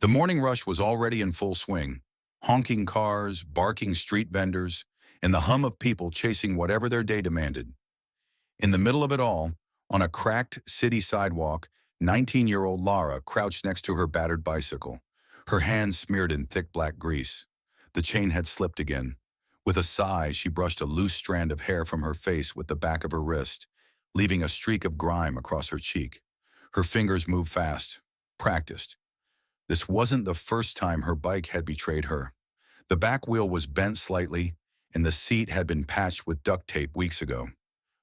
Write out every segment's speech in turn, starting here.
The morning rush was already in full swing. Honking cars, barking street vendors, and the hum of people chasing whatever their day demanded. In the middle of it all, on a cracked city sidewalk, 19-year-old Lara crouched next to her battered bicycle, her hands smeared in thick black grease. The chain had slipped again. With a sigh, she brushed a loose strand of hair from her face with the back of her wrist, leaving a streak of grime across her cheek. Her fingers moved fast, practiced. This wasn't the first time her bike had betrayed her. The back wheel was bent slightly, and the seat had been patched with duct tape weeks ago.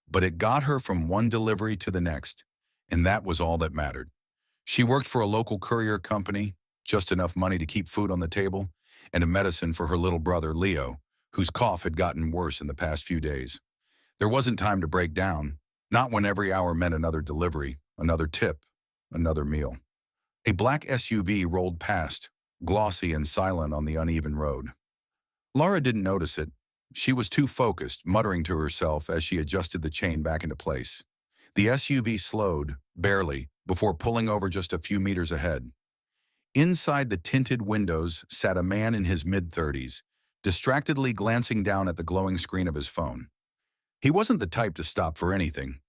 But it got her from one delivery to the next, and that was all that mattered. She worked for a local courier company, just enough money to keep food on the table, and a medicine for her little brother, Leo, whose cough had gotten worse in the past few days. There wasn't time to break down, not when every hour meant another delivery, another tip, another meal. A black SUV rolled past, glossy and silent on the uneven road. Lara didn't notice it. She was too focused, muttering to herself as she adjusted the chain back into place. The SUV slowed, barely, before pulling over just a few meters ahead. Inside the tinted windows sat a man in his mid-30s, distractedly glancing down at the glowing screen of his phone. He wasn't the type to stop for anything.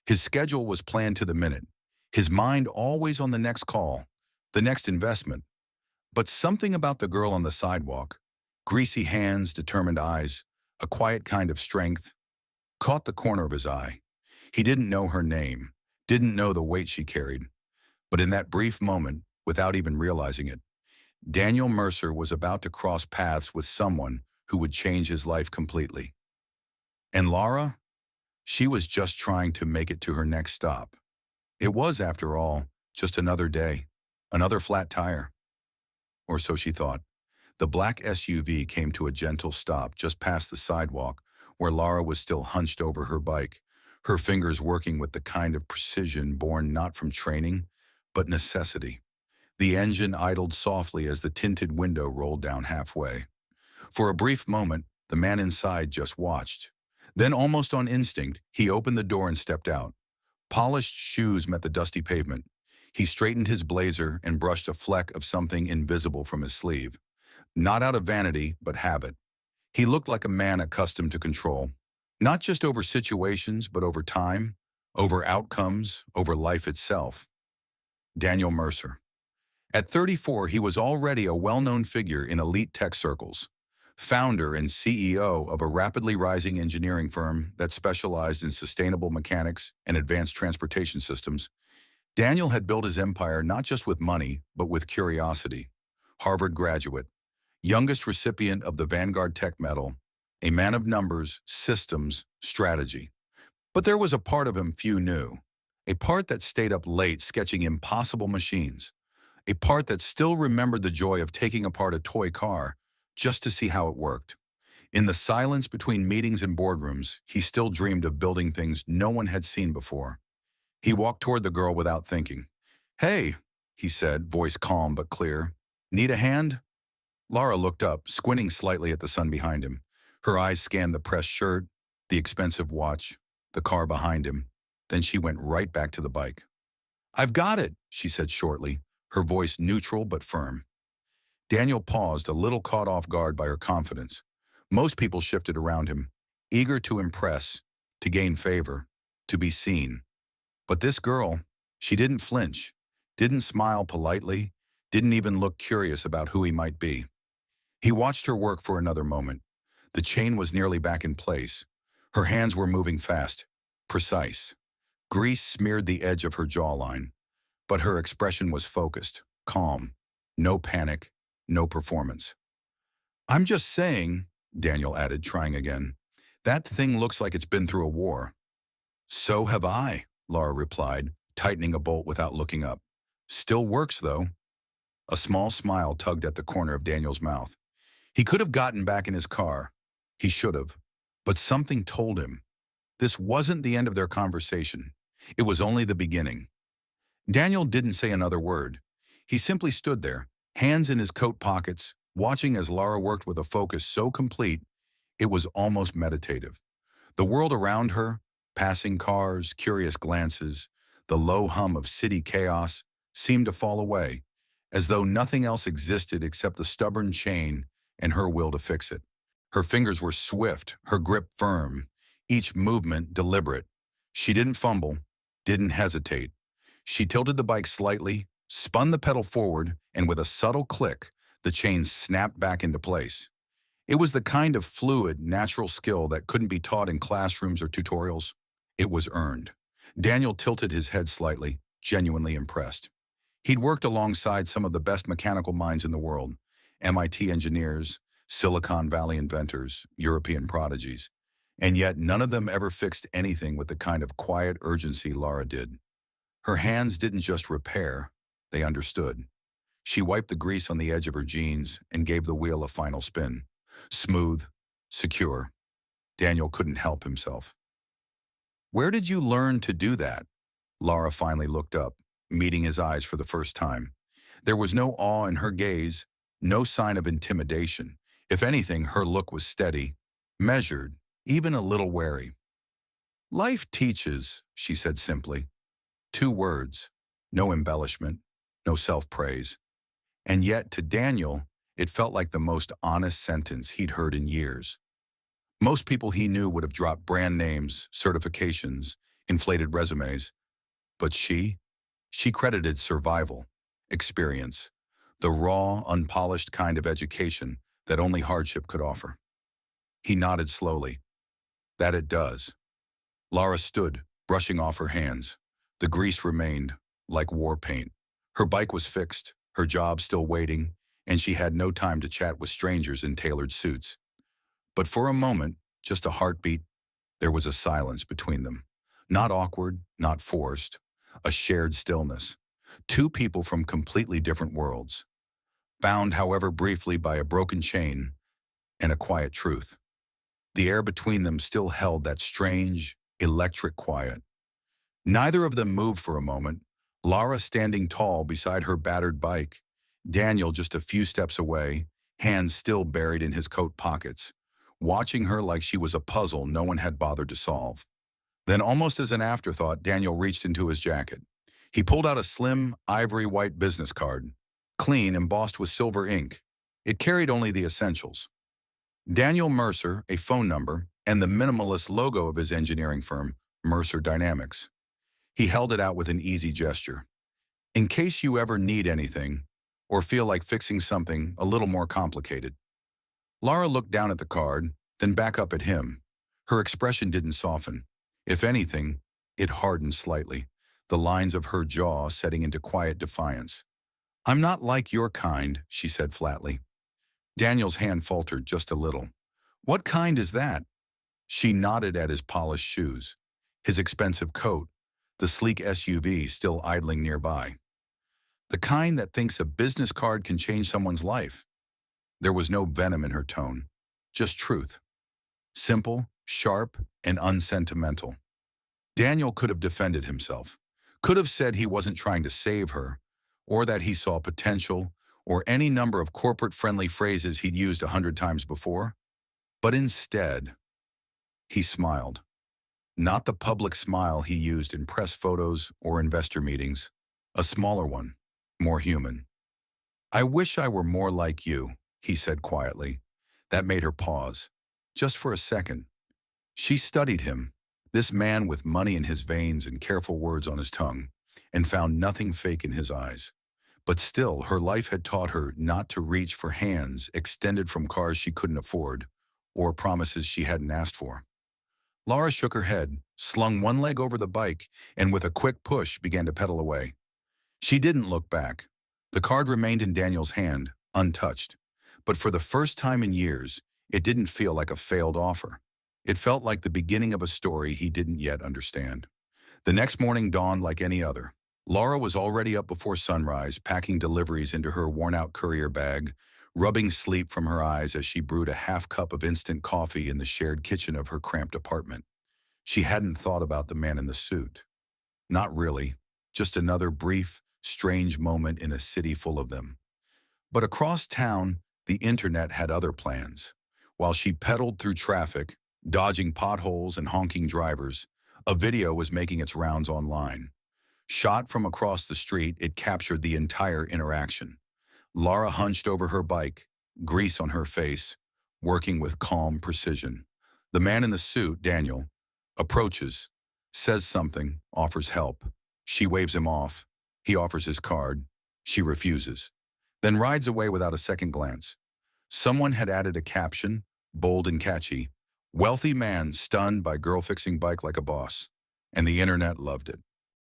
His schedule was planned to the minute, his mind always on the next call, the next investment. But something about the girl on the sidewalk, greasy hands, determined eyes, a quiet kind of strength, caught the corner of his eye. He didn't know her name, didn't know the weight she carried. But in that brief moment, without even realizing it, Daniel Mercer was about to cross paths with someone who would change his life completely. And Lara? She was just trying to make it to her next stop. It was, after all, just another day, another flat tire. Or so she thought. The black SUV came to a gentle stop just past the sidewalk where Lara was still hunched over her bike, her fingers working with the kind of precision born not from training, but necessity. The engine idled softly as the tinted window rolled down halfway. For a brief moment, the man inside just watched. Then, almost on instinct, he opened the door and stepped out. Polished shoes met the dusty pavement. He straightened his blazer and brushed a fleck of something invisible from his sleeve. Not out of vanity, but habit. He looked like a man accustomed to control, not just over situations, but over time, over outcomes, over life itself. Daniel Mercer. At 34, he was already a well-known figure in elite tech circles, founder and CEO of a rapidly rising engineering firm that specialized in sustainable mechanics and advanced transportation systems. Daniel had built his empire not just with money, but with curiosity. Harvard graduate, youngest recipient of the Vanguard Tech Medal, a man of numbers, systems, strategy. But there was a part of him few knew, a part that stayed up late sketching impossible machines, a part that still remembered the joy of taking apart a toy car just to see how it worked. In the silence between meetings and boardrooms, he still dreamed of building things no one had seen before. He walked toward the girl without thinking. "Hey," he said, voice calm but clear. "Need a hand?" Lara looked up, squinting slightly at the sun behind him. Her eyes scanned the pressed shirt, the expensive watch, the car behind him. Then she went right back to the bike. "I've got it," she said shortly, her voice neutral but firm. Daniel paused, a little caught off guard by her confidence. Most people shifted around him, eager to impress, to gain favor, to be seen. But this girl, she didn't flinch, didn't smile politely, didn't even look curious about who he might be. He watched her work for another moment. The chain was nearly back in place. Her hands were moving fast, precise. Grease smeared the edge of her jawline, but her expression was focused, calm. No panic, no performance. "I'm just saying," Daniel added, trying again, "that thing looks like it's been through a war." "So have I," Lara replied, tightening a bolt without looking up. "Still works, though." A small smile tugged at the corner of Daniel's mouth. He could have gotten back in his car. He should have. But something told him. This wasn't the end of their conversation. It was only the beginning. Daniel didn't say another word. He simply stood there, hands in his coat pockets, watching as Lara worked with a focus so complete, it was almost meditative. The world around her, passing cars, curious glances, the low hum of city chaos, seemed to fall away, as though nothing else existed except the stubborn chain and her will to fix it. Her fingers were swift, her grip firm, each movement deliberate. She didn't fumble, didn't hesitate. She tilted the bike slightly, spun the pedal forward, and with a subtle click, the chain snapped back into place. It was the kind of fluid, natural skill that couldn't be taught in classrooms or tutorials. It was earned. Daniel tilted his head slightly, genuinely impressed. He'd worked alongside some of the best mechanical minds in the world, MIT engineers, Silicon Valley inventors, European prodigies, and yet none of them ever fixed anything with the kind of quiet urgency Lara did. Her hands didn't just repair, they understood. She wiped the grease on the edge of her jeans and gave the wheel a final spin. Smooth, secure. Daniel couldn't help himself. "Where did you learn to do that?" Lara finally looked up, meeting his eyes for the first time. There was no awe in her gaze, no sign of intimidation. If anything, her look was steady, measured, even a little wary. "Life teaches," she said simply. 2 words, no embellishment, no self-praise. And yet, to Daniel, it felt like the most honest sentence he'd heard in years. Most people he knew would have dropped brand names, certifications, inflated resumes. But she credited survival, experience, the raw, unpolished kind of education that only hardship could offer. He nodded slowly. "That it does." Lara stood, brushing off her hands. The grease remained, like war paint. Her bike was fixed, her job still waiting, and she had no time to chat with strangers in tailored suits. But for a moment, just a heartbeat, there was a silence between them. Not awkward, not forced, a shared stillness. 2 people from completely different worlds, bound however briefly by a broken chain and a quiet truth. The air between them still held that strange, electric quiet. Neither of them moved for a moment, Lara standing tall beside her battered bike, Daniel just a few steps away, hands still buried in his coat pockets, watching her like she was a puzzle no one had bothered to solve. Then, almost as an afterthought, Daniel reached into his jacket. He pulled out a slim, ivory-white business card, clean, embossed with silver ink. It carried only the essentials. Daniel Mercer, a phone number, and the minimalist logo of his engineering firm, Mercer Dynamics. He held it out with an easy gesture. "In case you ever need anything, or feel like fixing something a little more complicated." Lara looked down at the card, then back up at him. Her expression didn't soften. If anything, it hardened slightly, the lines of her jaw setting into quiet defiance. "I'm not like your kind," she said flatly. Daniel's hand faltered just a little. "What kind is that?" She nodded at his polished shoes, his expensive coat, the sleek SUV still idling nearby. "The kind that thinks a business card can change someone's life." There was no venom in her tone, just truth. Simple, sharp, and unsentimental. Daniel could have defended himself, could have said he wasn't trying to save her, or that he saw potential, or any number of corporate-friendly phrases he'd used 100 times before. But instead, he smiled. Not the public smile he used in press photos or investor meetings, a smaller one, more human. "I wish I were more like you," he said quietly. That made her pause, just for a second. She studied him, this man with money in his veins and careful words on his tongue, and found nothing fake in his eyes. But still, her life had taught her not to reach for hands extended from cars she couldn't afford, or promises she hadn't asked for. Lara shook her head, slung one leg over the bike, and with a quick push began to pedal away. She didn't look back. The card remained in Daniel's hand, untouched. But for the first time in years, it didn't feel like a failed offer. It felt like the beginning of a story he didn't yet understand. The next morning dawned like any other. Lara was already up before sunrise, packing deliveries into her worn-out courier bag, rubbing sleep from her eyes as she brewed a half cup of instant coffee in the shared kitchen of her cramped apartment. She hadn't thought about the man in the suit. Not really, just another brief, strange moment in a city full of them. But across town, the internet had other plans. While she pedaled through traffic, dodging potholes and honking drivers, a video was making its rounds online. Shot from across the street, it captured the entire interaction. Lara hunched over her bike, grease on her face, working with calm precision. The man in the suit, Daniel, approaches, says something, offers help. She waves him off. He offers his card. She refuses, then rides away without a second glance. Someone had added a caption, bold and catchy, "Wealthy man stunned by girl fixing bike like a boss." And the internet loved it.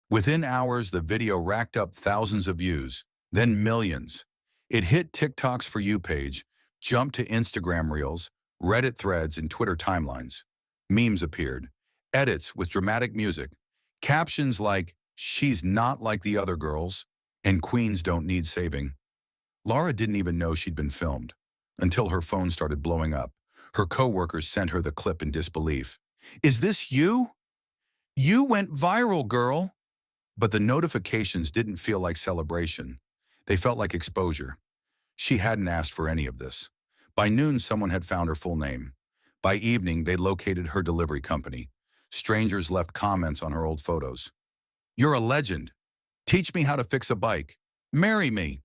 Within hours, the video racked up thousands of views, then millions. It hit TikTok's For You page, jumped to Instagram Reels, Reddit threads, and Twitter timelines. Memes appeared, edits with dramatic music, captions like, "She's not like the other girls," and "Queens don't need saving." Lara didn't even know she'd been filmed until her phone started blowing up. Her coworkers sent her the clip in disbelief. "Is this you? You went viral, girl." But the notifications didn't feel like celebration. They felt like exposure. She hadn't asked for any of this. By noon, someone had found her full name. By evening, they located her delivery company. Strangers left comments on her old photos. "You're a legend. Teach me how to fix a bike. Marry me."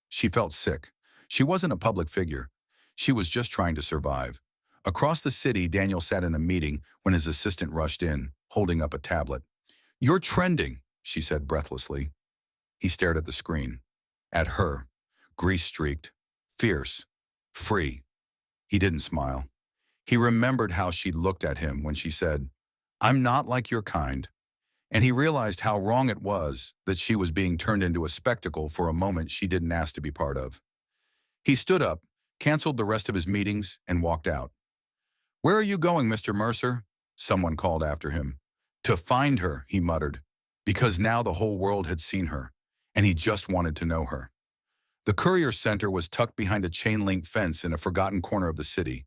She felt sick. She wasn't a public figure. She was just trying to survive. Across the city, Daniel sat in a meeting when his assistant rushed in, holding up a tablet. "You're trending," she said breathlessly. He stared at the screen. At her, grease-streaked, fierce, free. He didn't smile. He remembered how she'd looked at him when she said, "I'm not like your kind." And he realized how wrong it was that she was being turned into a spectacle for a moment she didn't ask to be part of. He stood up, canceled the rest of his meetings, and walked out. "Where are you going, Mr. Mercer?" someone called after him. "To find her," he muttered, because now the whole world had seen her, and he just wanted to know her. The courier center was tucked behind a chain-link fence in a forgotten corner of the city.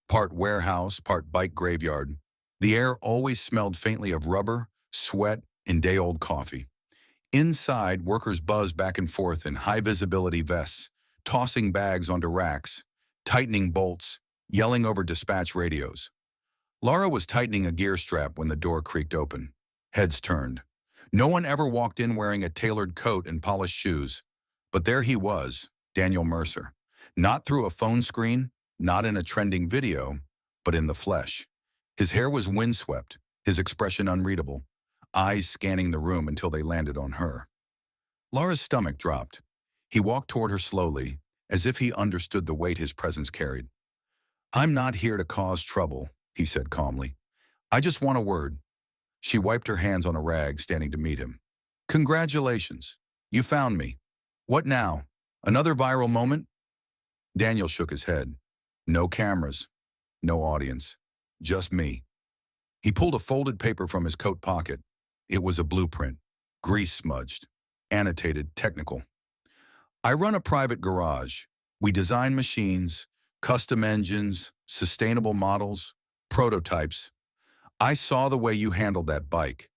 Part warehouse, part bike graveyard. The air always smelled faintly of rubber, sweat, and day-old coffee. Inside, workers buzzed back and forth in high-visibility vests, tossing bags onto racks, tightening bolts, yelling over dispatch radios. Lara was tightening a gear strap when the door creaked open. Heads turned. No one ever walked in wearing a tailored coat and polished shoes. But there he was, Daniel Mercer. Not through a phone screen, not in a trending video, but in the flesh. His hair was windswept, his expression unreadable, eyes scanning the room until they landed on her. Lara's stomach dropped. He walked toward her slowly, as if he understood the weight his presence carried. "I'm not here to cause trouble," he said calmly. "I just want a word." She wiped her hands on a rag, standing to meet him. "Congratulations. You found me. What now? Another viral moment?" Daniel shook his head. "No cameras. No audience. Just me." He pulled a folded paper from his coat pocket. It was a blueprint, grease-smudged, annotated, technical. "I run a private garage. We design machines, custom engines, sustainable models, prototypes. I saw the way you handled that bike,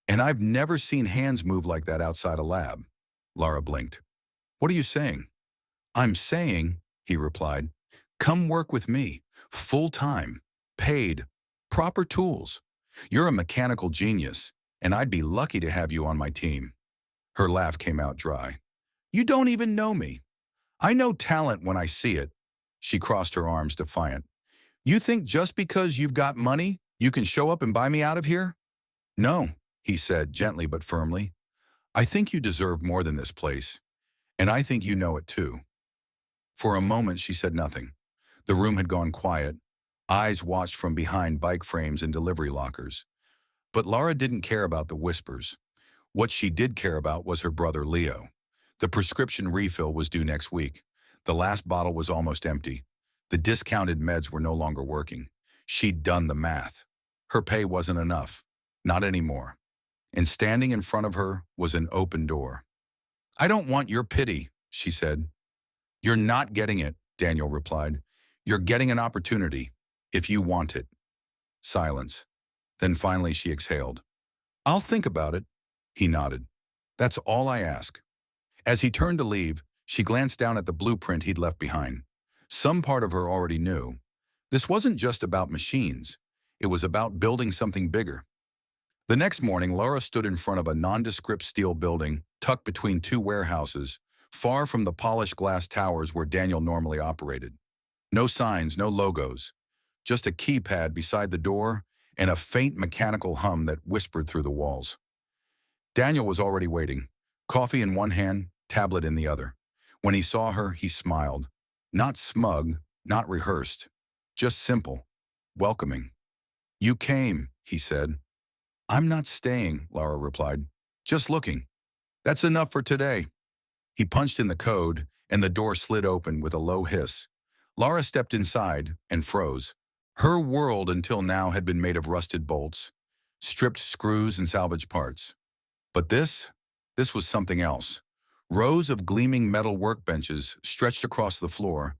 and I've never seen hands move like that outside a lab." Lara blinked. "What are you saying?" "I'm saying," he replied, "come work with me, full-time, paid, proper tools. You're a mechanical genius, and I'd be lucky to have you on my team." Her laugh came out dry. "You don't even know me. I know talent when I see it." She crossed her arms defiant. "You think just because you've got money, you can show up and buy me out of here?" "No," he said, gently but firmly. "I think you deserve more than this place, and I think you know it too." For a moment, she said nothing. The room had gone quiet. Eyes watched from behind bike frames and delivery lockers. But Lara didn't care about the whispers. What she did care about was her brother Leo. The prescription refill was due next week. The last bottle was almost empty. The discounted meds were no longer working. She'd done the math. Her pay wasn't enough. Not anymore. And standing in front of her was an open door. "I don't want your pity," she said. "You're not getting it," Daniel replied. "You're getting an opportunity, if you want it." Silence. Then finally she exhaled. "I'll think about it." He nodded. "That's all I ask." As he turned to leave, she glanced down at the blueprint he'd left behind. Some part of her already knew. This wasn't just about machines. It was about building something bigger. The next morning, Lara stood in front of a nondescript steel building tucked between two warehouses, far from the polished glass towers where Daniel normally operated. No signs, no logos, just a keypad beside the door and a faint mechanical hum that whispered through the walls. Daniel was already waiting, coffee in one hand, tablet in the other. When he saw her, he smiled. Not smug, not rehearsed, just simple, welcoming. "You came," he said. "I'm not staying," Lara replied. "Just looking. That's enough for today." He punched in the code, and the door slid open with a low hiss. Lara stepped inside and froze. Her world until now had been made of rusted bolts, stripped screws and salvaged parts. But this was something else. Rows of gleaming metal workbenches stretched across the floor,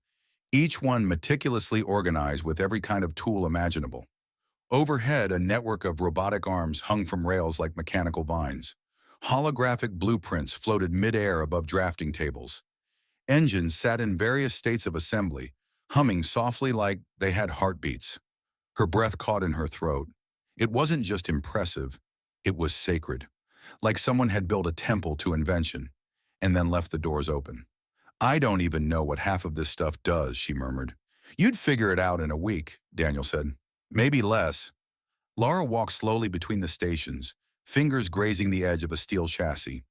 each one meticulously organized with every kind of tool imaginable. Overhead, a network of robotic arms hung from rails like mechanical vines. Holographic blueprints floated mid-air above drafting tables. Engines sat in various states of assembly, humming softly like they had heartbeats. Her breath caught in her throat. It wasn't just impressive, it was sacred. Like someone had built a temple to invention, and then left the doors open. "I don't even know what half of this stuff does," she murmured. "You'd figure it out in a week," Daniel said. "Maybe less." Lara walked slowly between the stations, fingers grazing the edge of a steel chassis.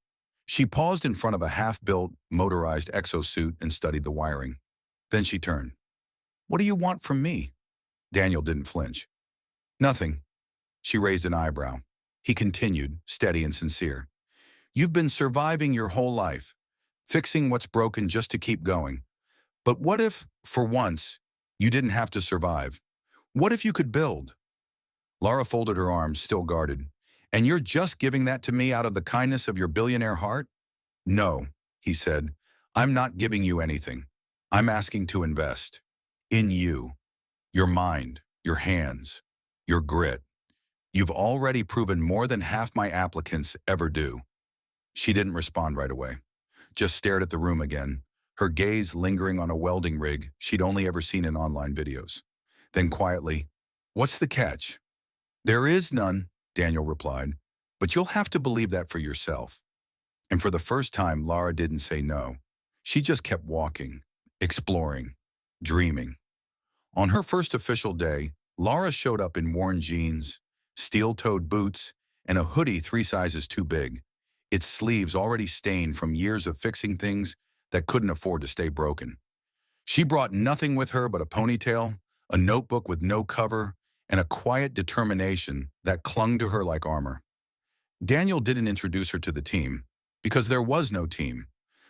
She paused in front of a half-built, motorized exosuit and studied the wiring. Then she turned. "What do you want from me?" Daniel didn't flinch. "Nothing." She raised an eyebrow. He continued, steady and sincere. "You've been surviving your whole life, fixing what's broken just to keep going. But what if, for once, you didn't have to survive? What if you could build?" Lara folded her arms, still guarded. "And you're just giving that to me out of the kindness of your billionaire heart?" "No," he said. "I'm not giving you anything. I'm asking to invest. In you. Your mind, your hands, your grit. You've already proven more than half my applicants ever do." She didn't respond right away, just stared at the room again, her gaze lingering on a welding rig she'd only ever seen in online videos. Then quietly, "What's the catch?" "There is none," Daniel replied, "but you'll have to believe that for yourself." And for the first time, Lara didn't say no. She just kept walking, exploring, dreaming. On her first official day, Lara showed up in worn jeans, steel-toed boots, and a hoodie 3 sizes too big, its sleeves already stained from years of fixing things that couldn't afford to stay broken. She brought nothing with her but a ponytail, a notebook with no cover, and a quiet determination that clung to her like armor. Daniel didn't introduce her to the team, because there was no team.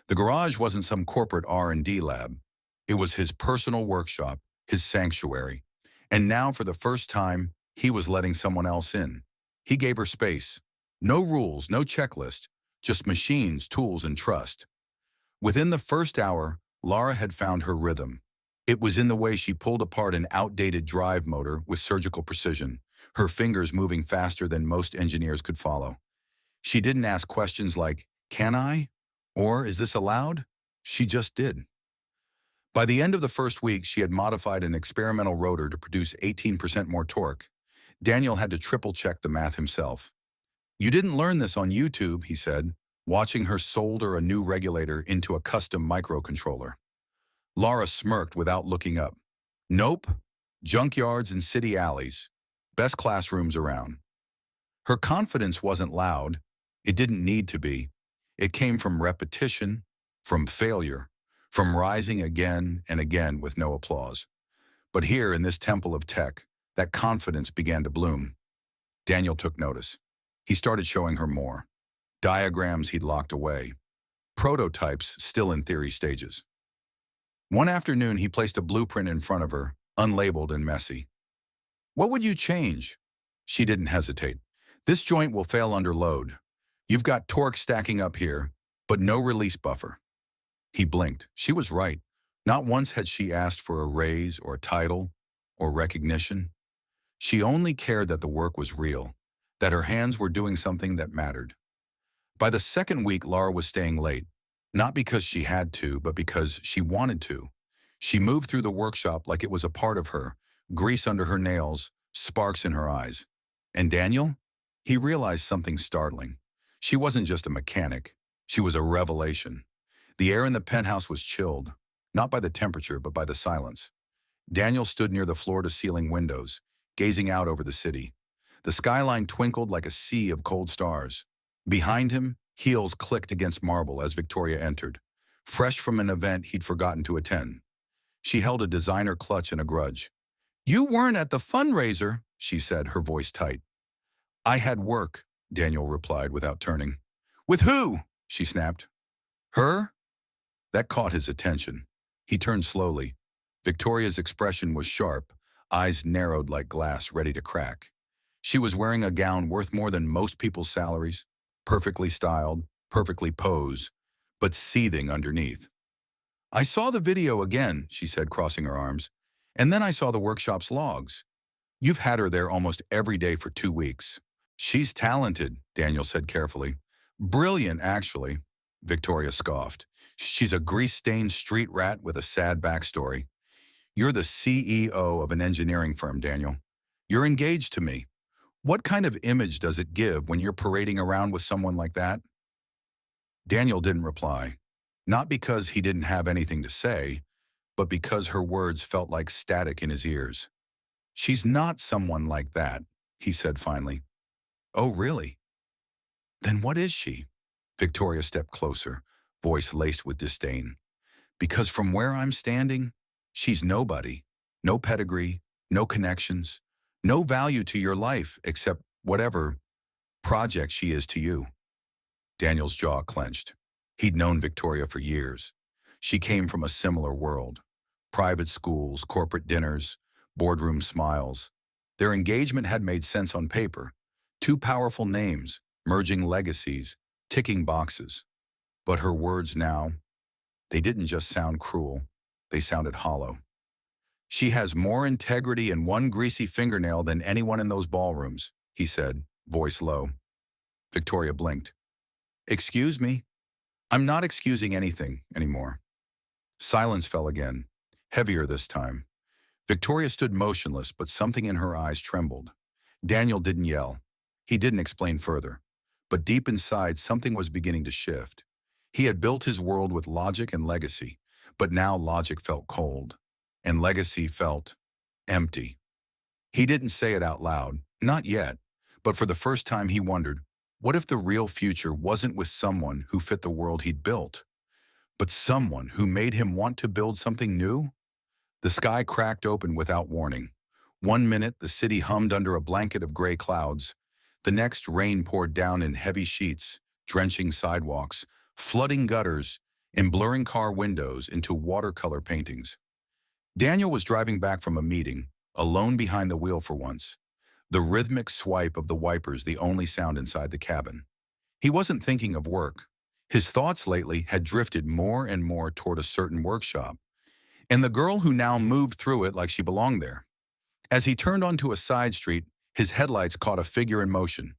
The garage wasn't some corporate R&D lab. It was his personal workshop, his sanctuary. And now, for the first time, he was letting someone else in. He gave her space. No rules, no checklist, just machines, tools, and trust. Within the first hour, Lara had found her rhythm. It was in the way she pulled apart an outdated drive motor with surgical precision, her fingers moving faster than most engineers could follow. She didn't ask questions like, "Can I?" or "Is this allowed?" She just did. By the end of the first week, she had modified an experimental rotor to produce 18% more torque. Daniel had to triple-check the math himself. "You didn't learn this on YouTube," he said, watching her solder a new regulator into a custom microcontroller. Lara smirked without looking up. "Nope. Junkyards and city alleys. Best classrooms around." Her confidence wasn't loud. It didn't need to be. It came from repetition, from failure, from rising again and again with no applause. But here in this temple of tech, that confidence began to bloom. Daniel took notice. He started showing her more. Diagrams he'd locked away. Prototypes still in theory stages. One afternoon, he placed a blueprint in front of her, unlabeled and messy. "What would you change?" She didn't hesitate. "This joint will fail under load. You've got torque stacking up here, but no release buffer." He blinked. She was right. Not once had she asked for a raise or a title or recognition. She only cared that the work was real, that her hands were doing something that mattered. By the second week, Lara was staying late, not because she had to, but because she wanted to. She moved through the workshop like it was a part of her, grease under her nails, sparks in her eyes. And Daniel? He realized something startling. She wasn't just a mechanic. She was a revelation. The air in the penthouse was chilled, not by the temperature but by the silence. Daniel stood near the floor-to-ceiling windows, gazing out over the city. The skyline twinkled like a sea of cold stars. Behind him, heels clicked against marble as Victoria entered, fresh from an event he'd forgotten to attend. She held a designer clutch and a grudge. "You weren't at the fundraiser," she said, her voice tight. "I had work," Daniel replied without turning. "With who?" she snapped. "Her?" That caught his attention. He turned slowly. Victoria's expression was sharp, eyes narrowed like glass ready to crack. She was wearing a gown worth more than most people's salaries, perfectly styled, perfectly posed, but seething underneath. "I saw the video again," she said, crossing her arms. "And then I saw the workshop's logs. You've had her there almost every day for 2 weeks." "She's talented," Daniel said carefully. "Brilliant, actually," Victoria scoffed. "She's a grease-stained street rat with a sad backstory." "You're the CEO of an engineering firm, Daniel. You're engaged to me. What kind of image does it give when you're parading around with someone like that?" Daniel didn't reply, not because he didn't have anything to say, but because her words felt like static in his ears. "She's not someone like that," he said finally. "Oh, really? Then what is she?" Victoria stepped closer, voice laced with disdain. "Because from where I'm standing, she's nobody. No pedigree, no connections, no value to your life except whatever project she is to you." Daniel's jaw clenched. He'd known Victoria for years. She came from a similar world. Private schools, corporate dinners, boardroom smiles. Their engagement had made sense on paper. Two powerful names, merging legacies, ticking boxes. But her words now, they didn't just sound cruel. They sounded hollow. "She has more integrity in one greasy fingernail than anyone in those ballrooms," he said, voice low. Victoria blinked. "Excuse me? I'm not excusing anything anymore." Silence fell again, heavier this time. Victoria stood motionless, but something in her eyes trembled. Daniel didn't yell. He didn't explain further. But deep inside, something was beginning to shift. He had built his world with logic and legacy, but now logic felt cold, and legacy felt empty. He didn't say it out loud, not yet, but for the first time he wondered, what if the real future wasn't with someone who fit the world he'd built, but someone who made him want to build something new? The sky cracked open without warning. One minute, the city hummed under a blanket of gray clouds. The next, rain poured down in heavy sheets, drenching sidewalks, flooding gutters, and blurring car windows into watercolor paintings. Daniel was driving back from a meeting, alone behind the wheel for once. The rhythmic swipe of the wipers the only sound inside the cabin. He wasn't thinking of work. His thoughts lately had drifted more and more toward a certain workshop, and the girl who now moved through it like she belonged there. As he turned onto a side street, his headlights caught a figure in motion.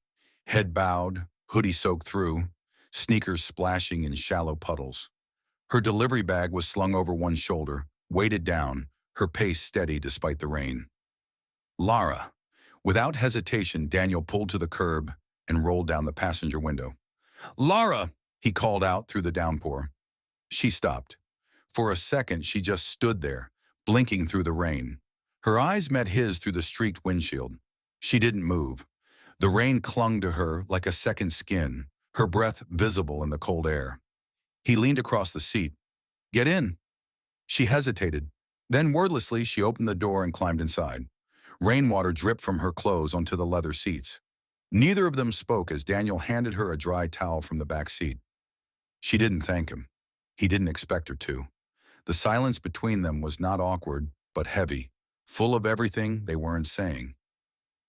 Head bowed, hoodie soaked through, sneakers splashing in shallow puddles. Her delivery bag was slung over one shoulder, weighted down, her pace steady despite the rain. "Lara." Without hesitation, Daniel pulled to the curb and rolled down the passenger window. "Lara!" he called out through the downpour. She stopped. For a second, she just stood there, blinking through the rain. Her eyes met his through the streaked windshield. She didn't move. The rain clung to her like a second skin, her breath visible in the cold air. He leaned across the seat. "Get in." She hesitated. Then wordlessly, she opened the door and climbed inside. Rainwater dripped from her clothes onto the leather seats. Neither of them spoke as Daniel handed her a dry towel from the back seat. She didn't thank him. He didn't expect her to. The silence between them was not awkward, but heavy, full of everything they weren't saying.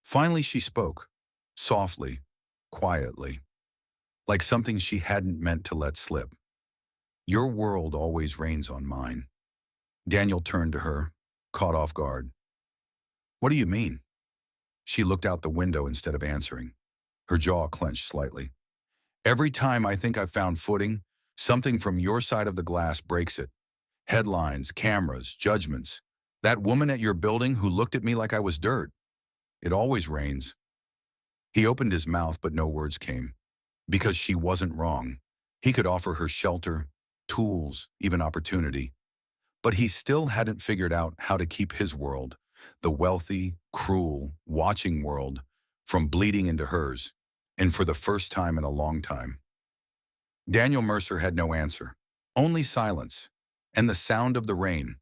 Finally she spoke, softly, quietly, like something she hadn't meant to let slip. "Your world always rains on mine." Daniel turned to her, caught off guard. "What do you mean?" She looked out the window instead of answering. Her jaw clenched slightly. "Every time I think I've found footing, something from your side of the glass breaks it. Headlines, cameras, judgments. That woman at your building who looked at me like I was dirt. It always rains." He opened his mouth, but no words came. Because she wasn't wrong. He could offer her shelter, tools, even opportunity. But he still hadn't figured out how to keep his world, the wealthy, cruel, watching world, from bleeding into hers, and for the first time in a long time. Daniel Mercer had no answer, only silence, and the sound of the rain.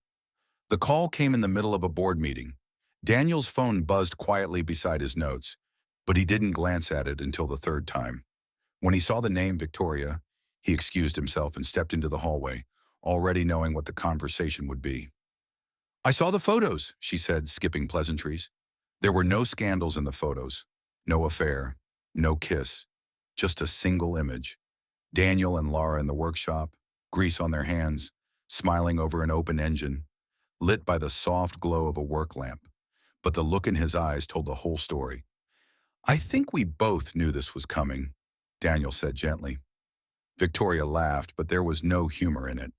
The call came in the middle of a board meeting. Daniel's phone buzzed quietly beside his notes, but he didn't glance at it until the third time. When he saw the name Victoria, he excused himself and stepped into the hallway, already knowing what the conversation would be. "I saw the photos," she said, skipping pleasantries. There were no scandals in the photos, no affair, no kiss, just a single image. Daniel and Lara in the workshop, grease on their hands, smiling over an open engine, lit by the soft glow of a work lamp. But the look in his eyes told the whole story. "I think we both knew this was coming," Daniel said gently. Victoria laughed, but there was no humor in it.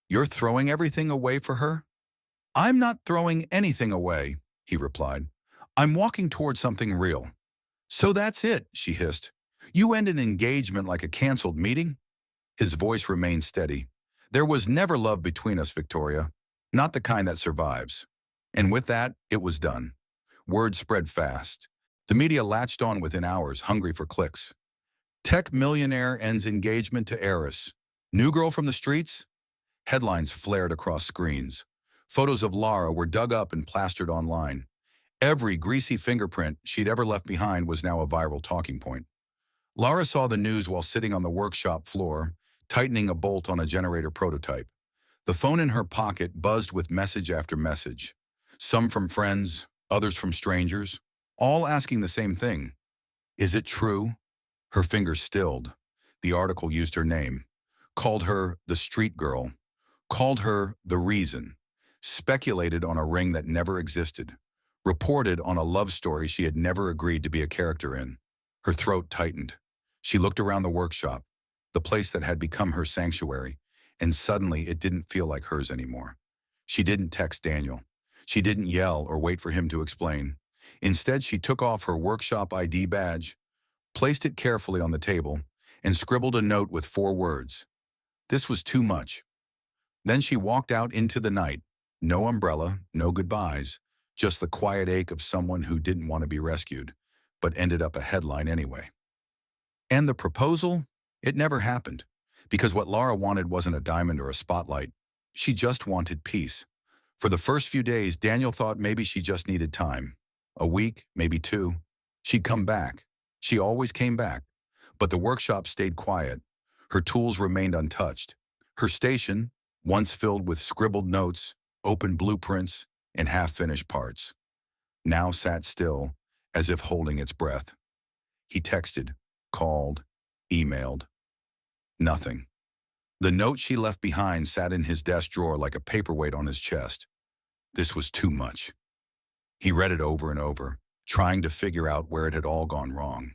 "You're throwing everything away for her?" "I'm not throwing anything away," he replied. "I'm walking toward something real." "So that's it," she hissed. "You end an engagement like a canceled meeting?" His voice remained steady. "There was never love between us, Victoria. Not the kind that survives." And with that, it was done. Word spread fast. The media latched on within hours, hungry for clicks. Tech millionaire ends engagement to heiress. New girl from the streets? Headlines flared across screens. Photos of Lara were dug up and plastered online. Every greasy fingerprint she'd ever left behind was now a viral talking point. Lara saw the news while sitting on the workshop floor, tightening a bolt on a generator prototype. The phone in her pocket buzzed with message after message. Some from friends, others from strangers, all asking the same thing. "Is it true?" Her fingers stilled. The article used her name, called her the street girl, called her the reason, speculated on a ring that never existed, reported on a love story she had never agreed to be a character in. Her throat tightened. She looked around the workshop, the place that had become her sanctuary, and suddenly it didn't feel like hers anymore. She didn't text Daniel. She didn't yell or wait for him to explain. Instead, she took off her workshop ID badge, placed it carefully on the table, and scribbled a note with 4 words. This was too much. Then she walked out into the night. No umbrella, no goodbyes, just the quiet ache of someone who didn't want to be rescued, but ended up a headline anyway. And the proposal? It never happened, because what Lara wanted wasn't a diamond or a spotlight. She just wanted peace. For the first few days, Daniel thought maybe she just needed time. A week, maybe 2. She'd come back. She always came back. But the workshop stayed quiet. Her tools remained untouched. Her station, once filled with scribbled notes, open blueprints, and half-finished parts, now sat still, as if holding its breath. He texted, called, emailed. Nothing. The note she left behind sat in his desk drawer like a paperweight on his chest. This was too much. He read it over and over, trying to figure out where it had all gone wrong.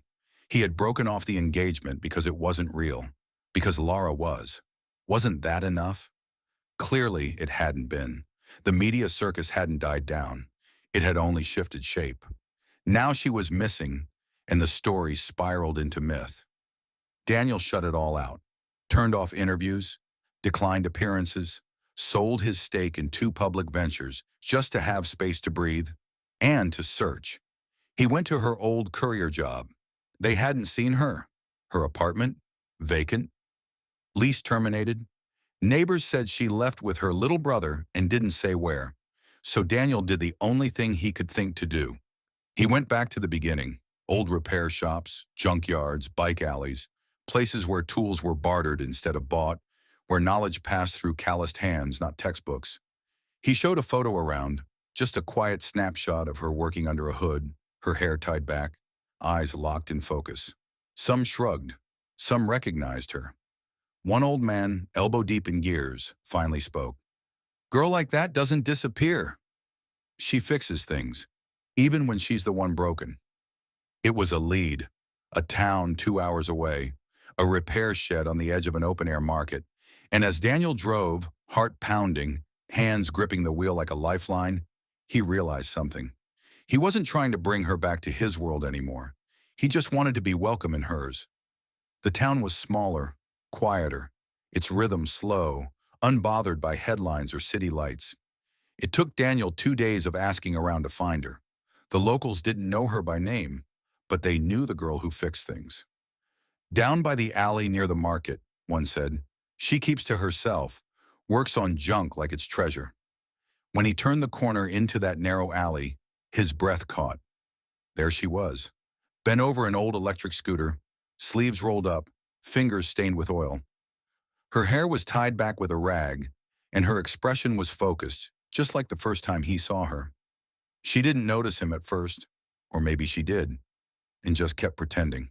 He had broken off the engagement because it wasn't real, because Lara was. Wasn't that enough? Clearly, it hadn't been. The media circus hadn't died down. It had only shifted shape. Now she was missing, and the story spiraled into myth. Daniel shut it all out, turned off interviews, declined appearances, sold his stake in 2 public ventures just to have space to breathe and to search. He went to her old courier job. They hadn't seen her. Her apartment, vacant, lease terminated. Neighbors said she left with her little brother and didn't say where. So Daniel did the only thing he could think to do. He went back to the beginning, old repair shops, junkyards, bike alleys, places where tools were bartered instead of bought, where knowledge passed through calloused hands, not textbooks. He showed a photo around, just a quiet snapshot of her working under a hood, her hair tied back, eyes locked in focus. Some shrugged, some recognized her. One old man, elbow deep in gears, finally spoke. "Girl like that doesn't disappear. She fixes things, even when she's the one broken." It was a lead, a town 2 hours away, a repair shed on the edge of an open-air market. And as Daniel drove, heart pounding, hands gripping the wheel like a lifeline, he realized something. He wasn't trying to bring her back to his world anymore. He just wanted to be welcome in hers. The town was smaller, quieter. its rhythm slow, unbothered by headlines or city lights. It took Daniel 2 days of asking around to find her. The locals didn't know her by name, but they knew the girl who fixed things. Down by the alley near the market, one said. She keeps to herself, works on junk like it's treasure. When he turned the corner into that narrow alley, his breath caught. There she was, bent over an old electric scooter, sleeves rolled up, fingers stained with oil. Her hair was tied back with a rag, and her expression was focused, just like the first time he saw her. She didn't notice him at first, or maybe she did, and just kept pretending.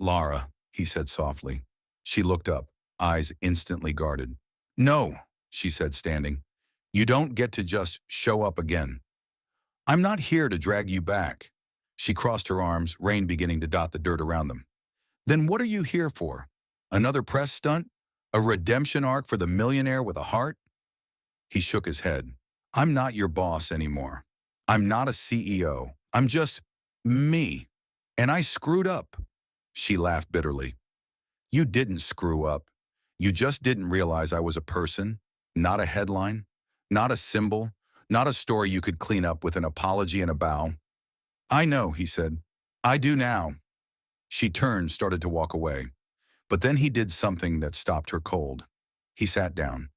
Lara, he said softly. She looked up, eyes instantly guarded. No, she said, standing. You don't get to just show up again. I'm not here to drag you back. She crossed her arms, rain beginning to dot the dirt around them. Then what are you here for? Another press stunt? A redemption arc for the millionaire with a heart? He shook his head. I'm not your boss anymore. I'm not a CEO. I'm just me. And I screwed up. She laughed bitterly. You didn't screw up. You just didn't realize I was a person, not a headline, not a symbol, not a story you could clean up with an apology and a bow. I know, he said. I do now. She turned, started to walk away. But then he did something that stopped her cold. He sat down.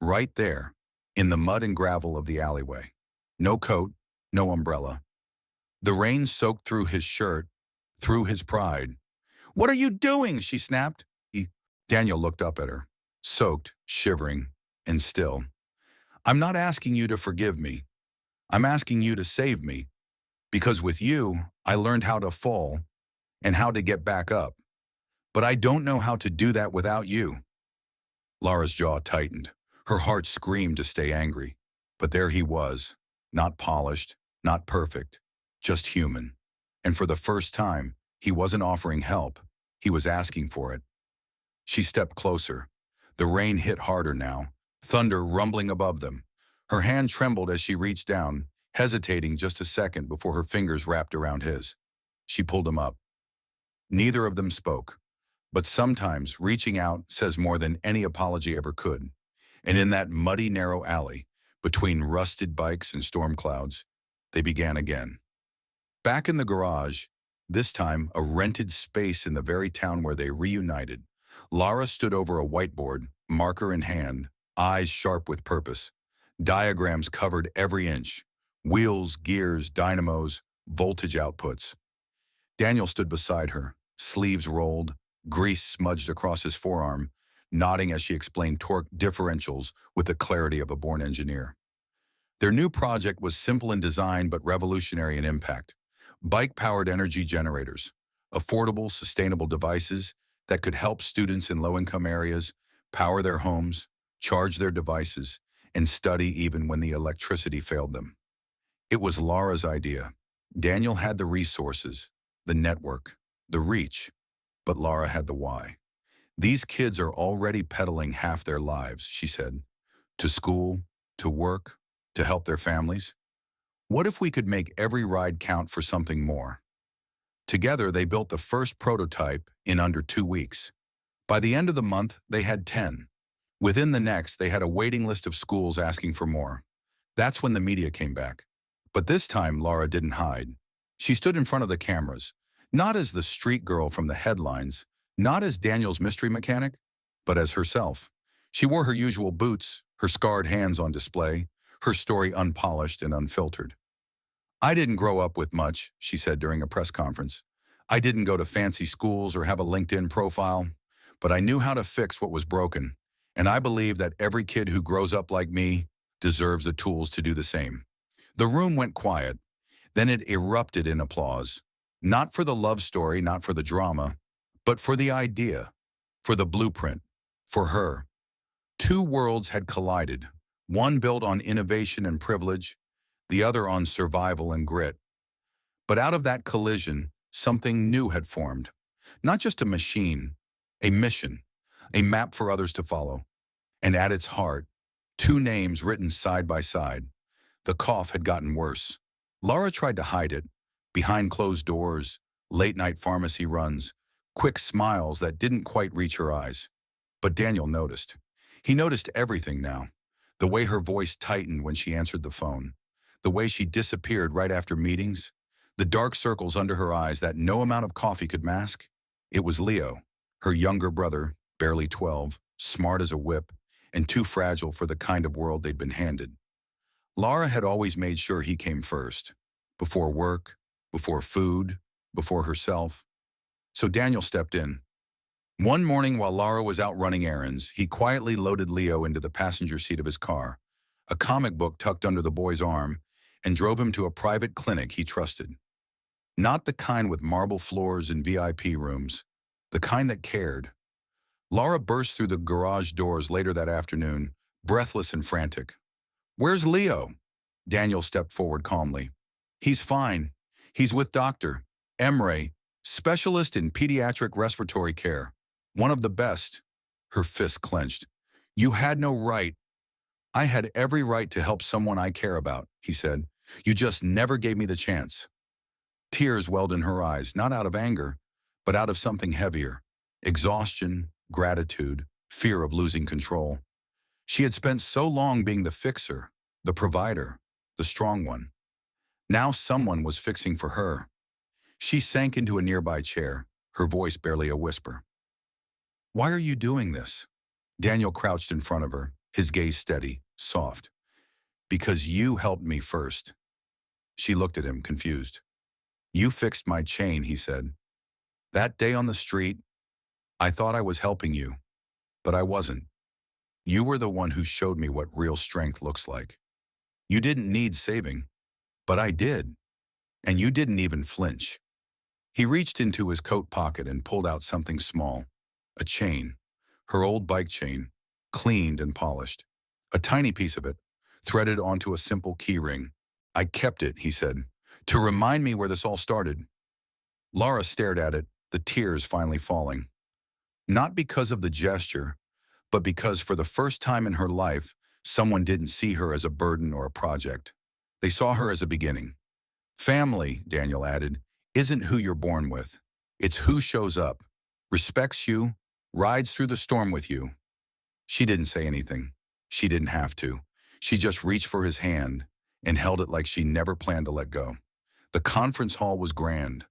Right there, in the mud and gravel of the alleyway. No coat, no umbrella. The rain soaked through his shirt, through his pride. What are you doing? She snapped. Daniel looked up at her, soaked, shivering, and still. I'm not asking you to forgive me. I'm asking you to save me. Because with you, I learned how to fall and how to get back up. But I don't know how to do that without you. Lara's jaw tightened. Her heart screamed to stay angry. But there he was, not polished, not perfect, just human. And for the first time, he wasn't offering help. He was asking for it. She stepped closer. The rain hit harder now, thunder rumbling above them. Her hand trembled as she reached down, hesitating just a second before her fingers wrapped around his. She pulled him up. Neither of them spoke. But sometimes reaching out says more than any apology ever could. And in that muddy, narrow alley, between rusted bikes and storm clouds, they began again. Back in the garage, this time a rented space in the very town where they reunited, Lara stood over a whiteboard, marker in hand, eyes sharp with purpose. Diagrams covered every inch. Wheels, gears, dynamos, voltage outputs. Daniel stood beside her, sleeves rolled, grease smudged across his forearm, nodding as she explained torque differentials with the clarity of a born engineer. Their new project was simple in design but revolutionary in impact. Bike-powered energy generators, affordable, sustainable devices that could help students in low-income areas power their homes, charge their devices, and study even when the electricity failed them. It was Lara's idea. Daniel had the resources, the network, the reach, but Lara had the why. These kids are already pedaling half their lives, she said, to school, to work, to help their families. What if we could make every ride count for something more? Together, they built the first prototype in under 2 weeks. By the end of the month, they had 10. Within the next, they had a waiting list of schools asking for more. That's when the media came back. But this time, Lara didn't hide. She stood in front of the cameras, not as the street girl from the headlines, not as Daniel's mystery mechanic, but as herself. She wore her usual boots, her scarred hands on display, her story unpolished and unfiltered. I didn't grow up with much, she said during a press conference. I didn't go to fancy schools or have a LinkedIn profile, but I knew how to fix what was broken, and I believe that every kid who grows up like me deserves the tools to do the same. The room went quiet. Then it erupted in applause. Not for the love story, not for the drama, but for the idea, for the blueprint, for her. Two worlds had collided, one built on innovation and privilege, the other on survival and grit. But out of that collision, something new had formed. Not just a machine, a mission, a map for others to follow. And at its heart, two names written side by side. The cough had gotten worse. Lara tried to hide it, behind closed doors, late-night pharmacy runs, quick smiles that didn't quite reach her eyes. But Daniel noticed. He noticed everything now. The way her voice tightened when she answered the phone. The way she disappeared right after meetings. The dark circles under her eyes that no amount of coffee could mask. It was Leo, her younger brother, barely 12, smart as a whip, and too fragile for the kind of world they'd been handed. Lara had always made sure he came first. Before work, before food, before herself. So Daniel stepped in. One morning while Lara was out running errands, he quietly loaded Leo into the passenger seat of his car, a comic book tucked under the boy's arm, and drove him to a private clinic he trusted. Not the kind with marble floors and VIP rooms, the kind that cared. Lara burst through the garage doors later that afternoon, breathless and frantic. "Where's Leo?" Daniel stepped forward calmly. "He's fine. He's with Dr. Emre, specialist in pediatric respiratory care. One of the best." Her fist clenched. "You had no right." "I had every right to help someone I care about," he said. "You just never gave me the chance." Tears welled in her eyes, not out of anger, but out of something heavier. Exhaustion, gratitude, fear of losing control. She had spent so long being the fixer, the provider, the strong one. Now someone was fixing for her. She sank into a nearby chair, her voice barely a whisper. "Why are you doing this?" Daniel crouched in front of her, his gaze steady, soft. "Because you helped me first." She looked at him, confused. "You fixed my chain," he said. "That day on the street, I thought I was helping you, but I wasn't. You were the one who showed me what real strength looks like. You didn't need saving, but I did, and you didn't even flinch." He reached into his coat pocket and pulled out something small, a chain, her old bike chain, cleaned and polished. A tiny piece of it, threaded onto a simple key ring. "I kept it," he said, "to remind me where this all started." Lara stared at it, the tears finally falling. Not because of the gesture, but because for the first time in her life, someone didn't see her as a burden or a project. They saw her as a beginning. "Family," Daniel added, "isn't who you're born with. It's who shows up, respects you, rides through the storm with you." She didn't say anything. She didn't have to. She just reached for his hand and held it like she never planned to let go. The conference hall was grand.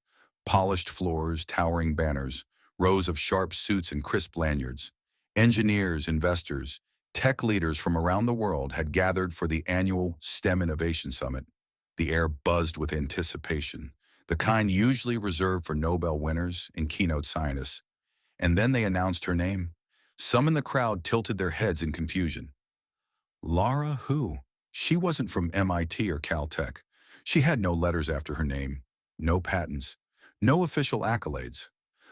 Polished floors, towering banners, rows of sharp suits and crisp lanyards. Engineers, investors, tech leaders from around the world had gathered for the annual STEM Innovation Summit. The air buzzed with anticipation, the kind usually reserved for Nobel winners and keynote scientists. And then they announced her name. Some in the crowd tilted their heads in confusion. Lara who? She wasn't from MIT or Caltech. She had no letters after her name, no patents, no official accolades.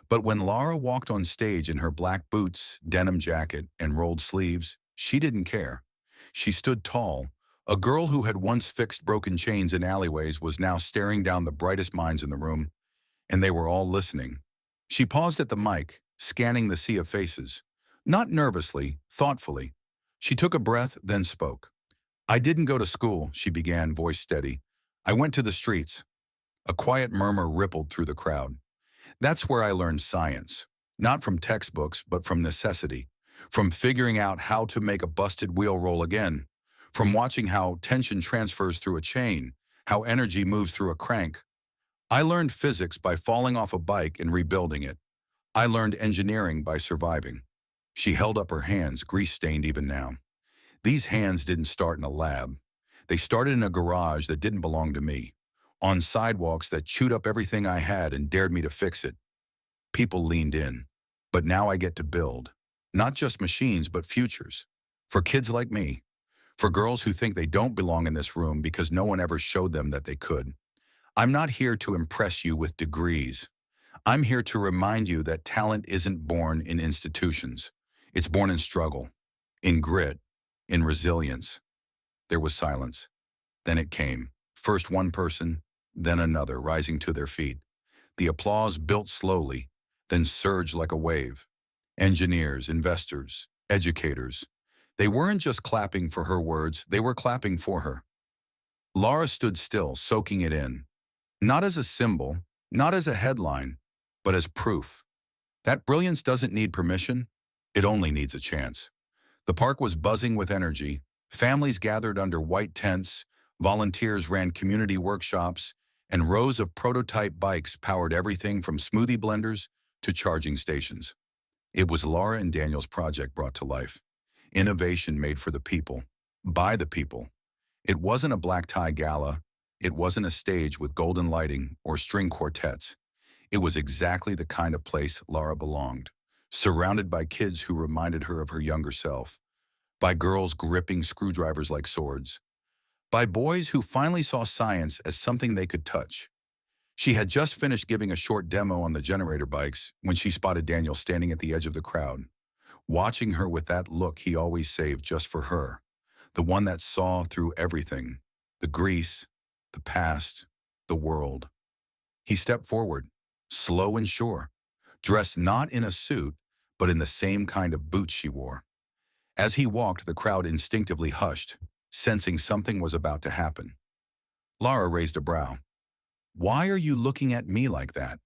But when Lara walked on stage in her black boots, denim jacket, and rolled sleeves, she didn't care. She stood tall. A girl who had once fixed broken chains in alleyways was now staring down the brightest minds in the room, and they were all listening. She paused at the mic, scanning the sea of faces. Not nervously, thoughtfully. She took a breath, then spoke. "I didn't go to school," she began, voice steady. "I went to the streets." A quiet murmur rippled through the crowd. "That's where I learned science. Not from textbooks, but from necessity. From figuring out how to make a busted wheel roll again. From watching how tension transfers through a chain, how energy moves through a crank. I learned physics by falling off a bike and rebuilding it. I learned engineering by surviving." She held up her hands, grease-stained even now. "These hands didn't start in a lab. They started in a garage that didn't belong to me, on sidewalks that chewed up everything I had and dared me to fix it. People leaned in. But now I get to build. Not just machines, but futures. For kids like me. For girls who think they don't belong in this room because no one ever showed them that they could. I'm not here to impress you with degrees. I'm here to remind you that talent isn't born in institutions. It's born in struggle, in grit, in resilience." There was silence. Then it came. First one person, then another, rising to their feet. The applause built slowly, then surged like a wave. Engineers, investors, educators. They weren't just clapping for her words, they were clapping for her. Lara stood still, soaking it in. Not as a symbol, not as a headline, but as proof. That brilliance doesn't need permission. It only needs a chance. The park was buzzing with energy. Families gathered under white tents, volunteers ran community workshops, and rows of prototype bikes powered everything from smoothie blenders to charging stations. It was Lara and Daniel's project brought to life. Innovation made for the people, by the people. It wasn't a black tie gala. It wasn't a stage with golden lighting or string quartets. It was exactly the kind of place Lara belonged, surrounded by kids who reminded her of her younger self, by girls gripping screwdrivers like swords, by boys who finally saw science as something they could touch. She had just finished giving a short demo on the generator bikes when she spotted Daniel standing at the edge of the crowd, watching her with that look he always saved just for her, the one that saw through everything, the grease, the past, the world. He stepped forward, slow and sure, dressed not in a suit, but in the same kind of boots she wore. As he walked, the crowd instinctively hushed, sensing something was about to happen. Lara raised a brow. "Why are you looking at me like that?"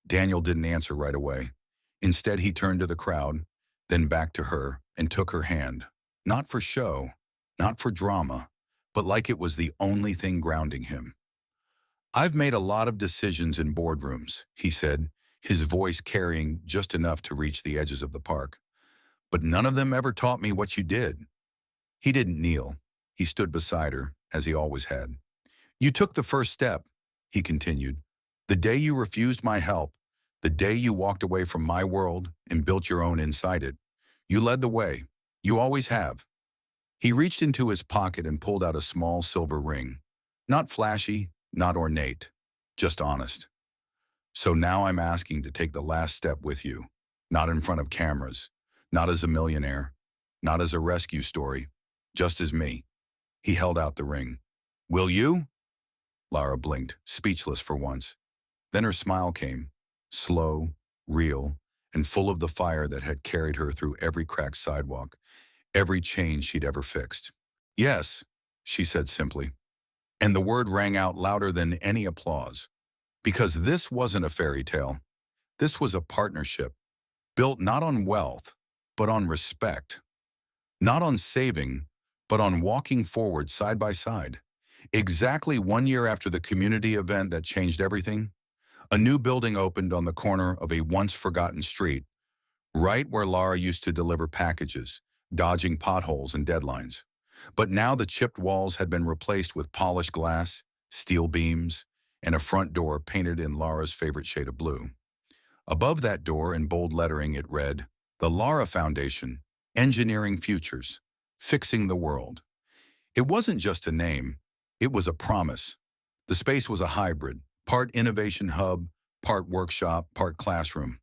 Daniel didn't answer right away. Instead, he turned to the crowd, then back to her, and took her hand. Not for show, not for drama, but like it was the only thing grounding him. "I've made a lot of decisions in boardrooms," he said, his voice carrying just enough to reach the edges of the park. "But none of them ever taught me what you did." He didn't kneel. He stood beside her, as he always had. "You took the first step," he continued. "The day you refused my help, the day you walked away from my world and built your own inside it. You led the way. You always have." He reached into his pocket and pulled out a small silver ring. Not flashy, not ornate, just honest. "So now I'm asking to take the last step with you, not in front of cameras, not as a millionaire, not as a rescue story, just as me." He held out the ring. "Will you?" Lara blinked, speechless for once. Then her smile came, slow, real, and full of the fire that had carried her through every cracked sidewalk, every change she'd ever fixed. "Yes," she said simply. And the word rang out louder than any applause. Because this wasn't a fairy tale. This was a partnership, built not on wealth, but on respect. Not on saving, but on walking forward side by side. Exactly 1 year after the community event that changed everything, a new building opened on the corner of a once-forgotten street, right where Lara used to deliver packages, dodging potholes and deadlines. But now the chipped walls had been replaced with polished glass, steel beams, and a front door painted in Lara's favorite shade of blue. Above that door, in bold lettering, it read, "The Lara Foundation, Engineering Futures, Fixing the World." It wasn't just a name, it was a promise. The space was a hybrid, part innovation hub, part workshop, part classroom.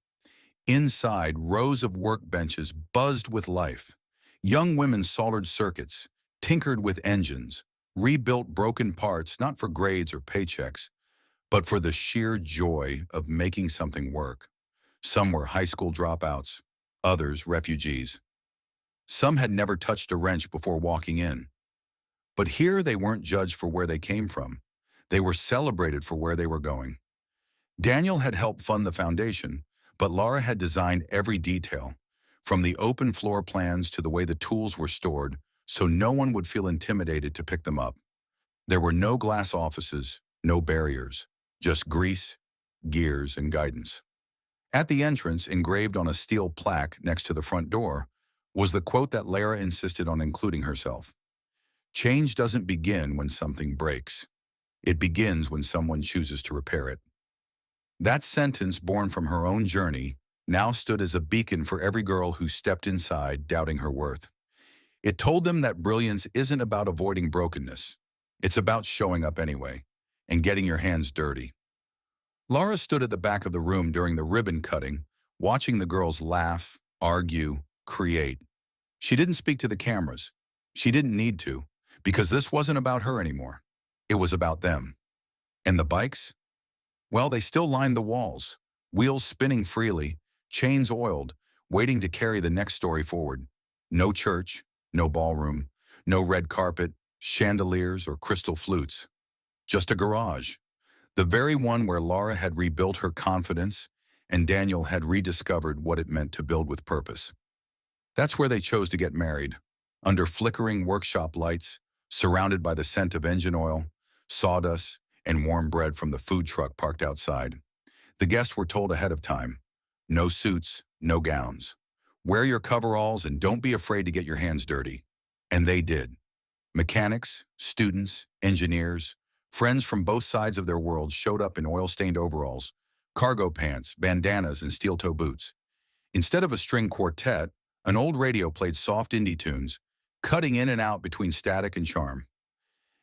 Inside, rows of workbenches buzzed with life. Young women soldered circuits, tinkered with engines, rebuilt broken parts not for grades or paychecks, but for the sheer joy of making something work. Some were high school dropouts, others refugees. Some had never touched a wrench before walking in. But here they weren't judged for where they came from. They were celebrated for where they were going. Daniel had helped fund the foundation, but Lara had designed every detail, from the open floor plans to the way the tools were stored, so no one would feel intimidated to pick them up. There were no glass offices, no barriers, just grease, gears, and guidance. At the entrance, engraved on a steel plaque next to the front door, was the quote that Lara insisted on including herself. "Change doesn't begin when something breaks. It begins when someone chooses to repair it." That sentence, born from her own journey, now stood as a beacon for every girl who stepped inside, doubting her worth. It told them that brilliance isn't about avoiding brokenness. It's about showing up anyway, and getting your hands dirty. Lara stood at the back of the room during the ribbon cutting, watching the girls laugh, argue, create. She didn't speak to the cameras. She didn't need to, because this wasn't about her anymore. It was about them. And the bikes? Well, they still lined the walls, wheels spinning freely, chains oiled, waiting to carry the next story forward. No church, no ballroom, no red carpet, chandeliers, or crystal flutes. Just a garage. The very one where Lara had rebuilt her confidence and Daniel had rediscovered what it meant to build with purpose. That's where they chose to get married, under flickering workshop lights, surrounded by the scent of engine oil, sawdust, and warm bread from the food truck parked outside. The guests were told ahead of time, no suits, no gowns. Wear your coveralls and don't be afraid to get your hands dirty. And they did. Mechanics, students, engineers, friends from both sides of their world showed up in oil-stained overalls, cargo pants, bandanas, and steel-toe boots. Instead of a string quartet, an old radio played soft indie tunes, cutting in and out between static and charm.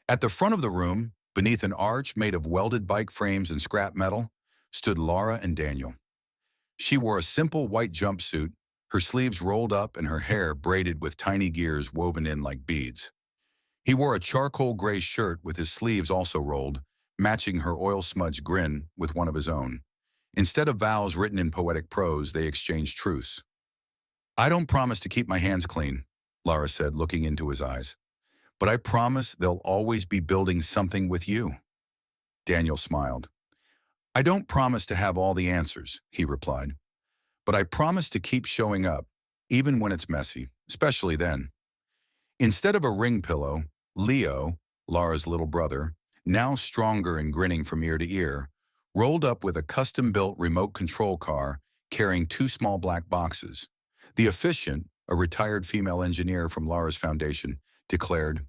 At the front of the room, beneath an arch made of welded bike frames and scrap metal, stood Lara and Daniel. She wore a simple white jumpsuit, her sleeves rolled up and her hair braided with tiny gears woven in like beads. He wore a charcoal gray shirt with his sleeves also rolled, matching her oil-smudged grin with one of his own. Instead of vows written in poetic prose, they exchanged truths. "I don't promise to keep my hands clean," Lara said, looking into his eyes. "But I promise they'll always be building something with you." Daniel smiled. "I don't promise to have all the answers," he replied. "But I promise to keep showing up, even when it's messy, especially then." Instead of a ring pillow, Leo, Lara's little brother, now stronger and grinning from ear to ear, rolled up with a custom-built remote control car carrying two small black boxes. The efficient, a retired female engineer from Lara's foundation, declared,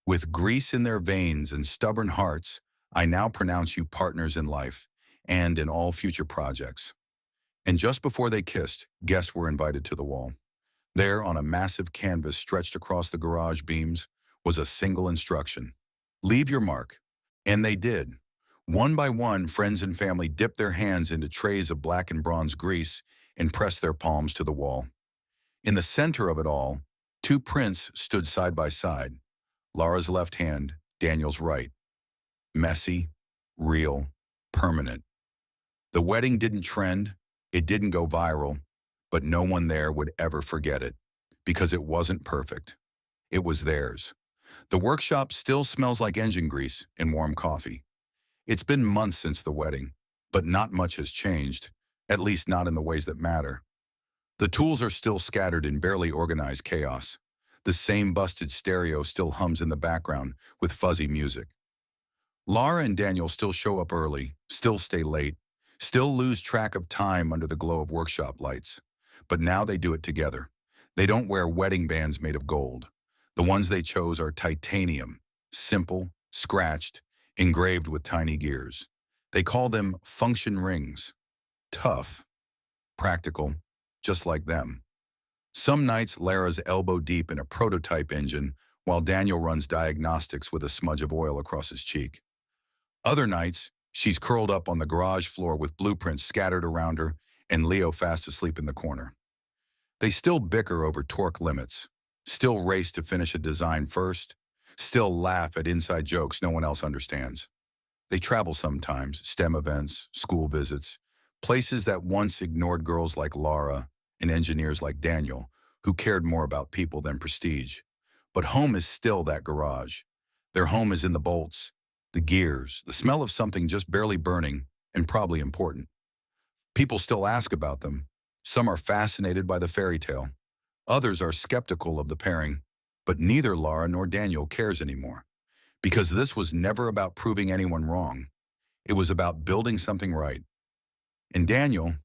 "With grease in their veins and stubborn hearts, I now pronounce you partners in life and in all future projects." And just before they kissed, guests were invited to the wall. There, on a massive canvas stretched across the garage beams, was a single instruction: leave your mark. And they did. One by one, friends and family dipped their hands into trays of black and bronze grease and pressed their palms to the wall. In the center of it all, two prints stood side by side, Lara's left hand, Daniel's right. Messy, real, permanent. The wedding didn't trend, it didn't go viral, but no one there would ever forget it, because it wasn't perfect. It was theirs. The workshop still smells like engine grease and warm coffee. It's been months since the wedding, but not much has changed, at least not in the ways that matter. The tools are still scattered in barely organized chaos. The same busted stereo still hums in the background with fuzzy music. Lara and Daniel still show up early, still stay late, still lose track of time under the glow of workshop lights. But now they do it together. They don't wear wedding bands made of gold. The ones they chose are titanium, simple, scratched, engraved with tiny gears. They call them function rings. Tough, practical, just like them. Some nights Lara's elbow deep in a prototype engine while Daniel runs diagnostics with a smudge of oil across his cheek. Other nights, she's curled up on the garage floor with blueprints scattered around her and Leo fast asleep in the corner. They still bicker over torque limits, still race to finish a design first, still laugh at inside jokes no one else understands. They travel sometimes, STEM events, school visits, places that once ignored girls like Lara and engineers like Daniel, who cared more about people than prestige. But home is still that garage. Their home is in the bolts, the gears, the smell of something just barely burning, and probably important. People still ask about them. Some are fascinated by the fairy tale. Others are skeptical of the pairing, but neither Lara nor Daniel cares anymore. Because this was never about proving anyone wrong. It was about building something right. And Daniel,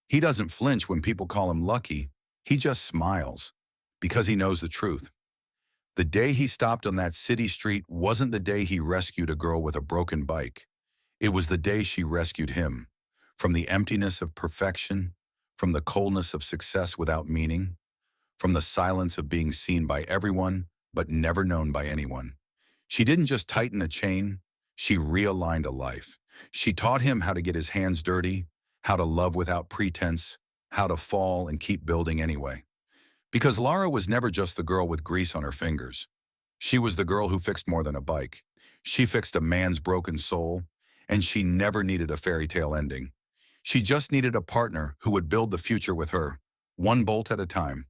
he doesn't flinch when people call him lucky. He just smiles, because he knows the truth. The day he stopped on that city street wasn't the day he rescued a girl with a broken bike. It was the day she rescued him. From the emptiness of perfection, from the coldness of success without meaning, from the silence of being seen by everyone but never known by anyone. She didn't just tighten a chain, she realigned a life. She taught him how to get his hands dirty, how to love without pretense, how to fall and keep building anyway. Because Lara was never just the girl with grease on her fingers. She was the girl who fixed more than a bike. She fixed a man's broken soul, and she never needed a fairy tale ending. She just needed a partner who would build the future with her, one bolt at a time.